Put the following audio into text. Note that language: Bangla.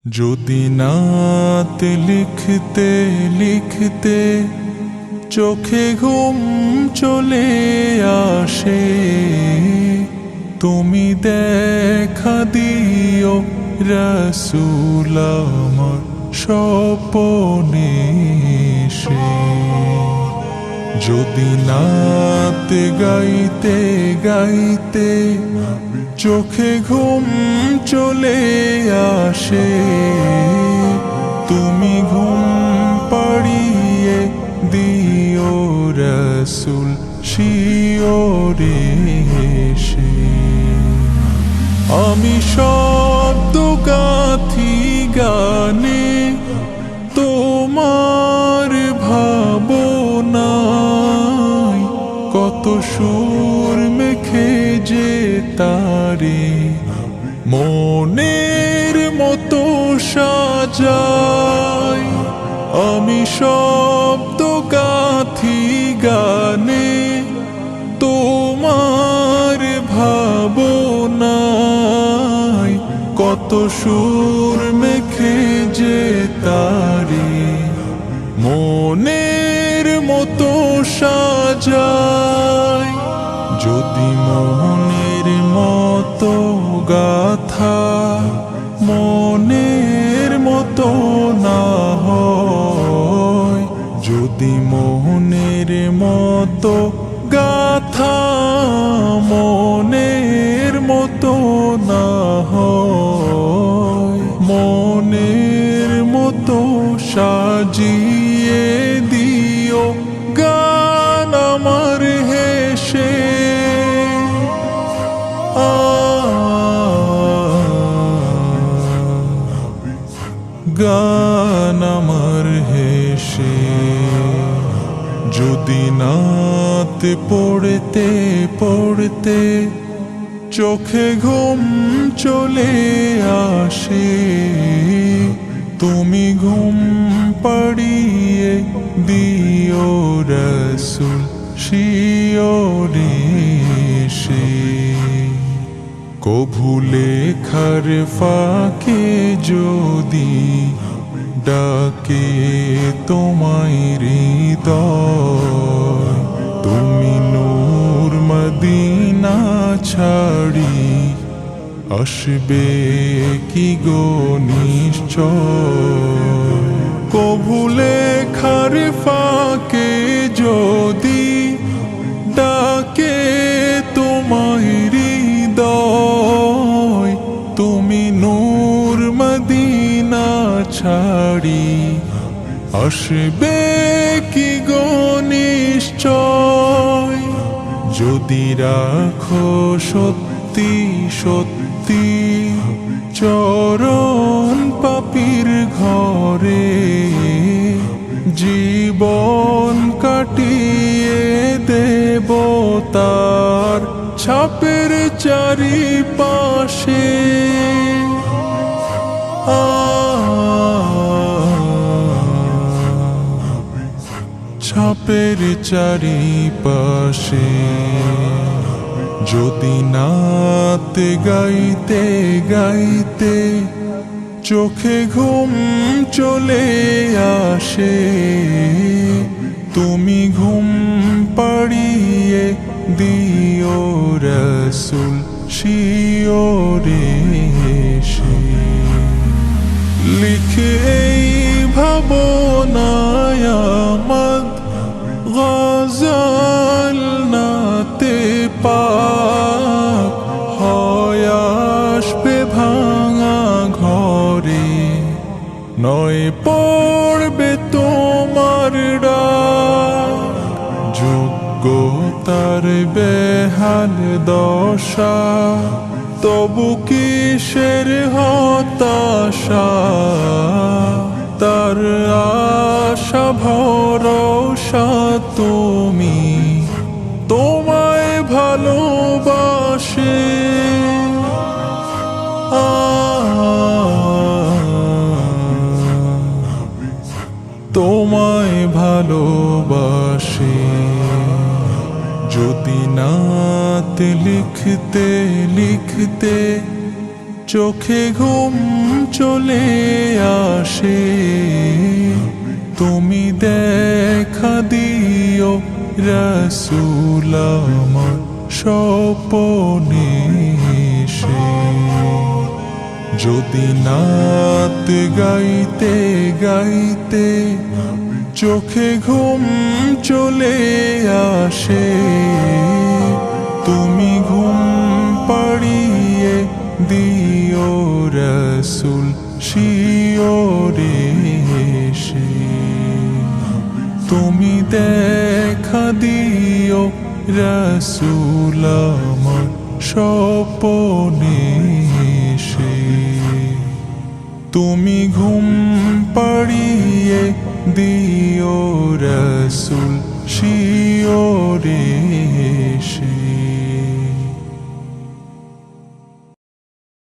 যদি নাত লিখতে লিখতে চোখে ঘুম চলে আসে, তুমি দেখা দিও রাসূল আমার স্বপনে এসে। যদি নাত গাইতে গাইতে চোখে ঘুম চলে আসে, তুমি ঘুম পাড়িয়ে দিও রাসূল শিওরে এসে। আমি শব্দ গাথি গানে তোমার ভাবনায়, কত সুর মেখে যে তারে মনের মতো সাজাই। আমি শব্দ গাথি গানে তোমার ভাবনায়, কত সুর মেখে যে তারে মনের মতো সাজাই। যদি মনের মতো গাথা মনের মতো না হয়, যদি মনের মতো গাথা মনের মতো না হয়, মনের মতো সাজিয়ে দিও গান আমার হেসে। গান আমার হেসে। যদি নাত পড়তে পড়তে চোখে ঘুম চলে আসে, তুমি ঘুম পাড়িয়ে দিও রাসূল শিওরে এসে। কভু লেখার ফাঁকে যদি ডাকে তোমায় হৃদয়, তুমি নূর মদিনা ছাড়ি আসবে কি গো নিশ্চয়। কভু লেখার ফাঁকে যদি ডাকে তোমায় হৃদয়, তুমি নূর মদিনা ছাড়ি আসবে কি গো নিশ্চয়। যদি রাখো সত্যি সত্যি চরণ পাপীর ঘরে, জীবন কাটিয়ে দেব তার ছাপের চারিপাশে। ছাপের চারিপাশে। যদি নাত গাইতে গাইতে চোখে ঘুম চলে আসে, তুমি ঘুম পাড়িয়ে দিও রাসূল শিওরে এসে। লিখে এই ভাবনায় আমদ গজল নাতে পাক হয় আসবে ভাঙা ঘরে, নয় পড়বে তোমার ডাক। যোগ্যতার বেহাল দশা, তবু কিসের হতাশা, তার আশা ভরসা তুমি তোমায় ভালোবাসে। তোমায় ভালোবাসে। যদি নাত লিখতে লিখতে চোখে ঘুম চলে আসে তুমি দেখা দিও রাসূল আমার স্বপনে এসে। যদি নাত গাইতে গাইতে চোখে ঘুম চলে আসে তুমি ঘুম পাড়িয়ে দিও রাসূল শিওরে এসে। তুমি দেখা দিও রাসূল আমার স্বপনে এসে। তুমি ঘুম পাড়িয়ে দিও রাসূল শিওরে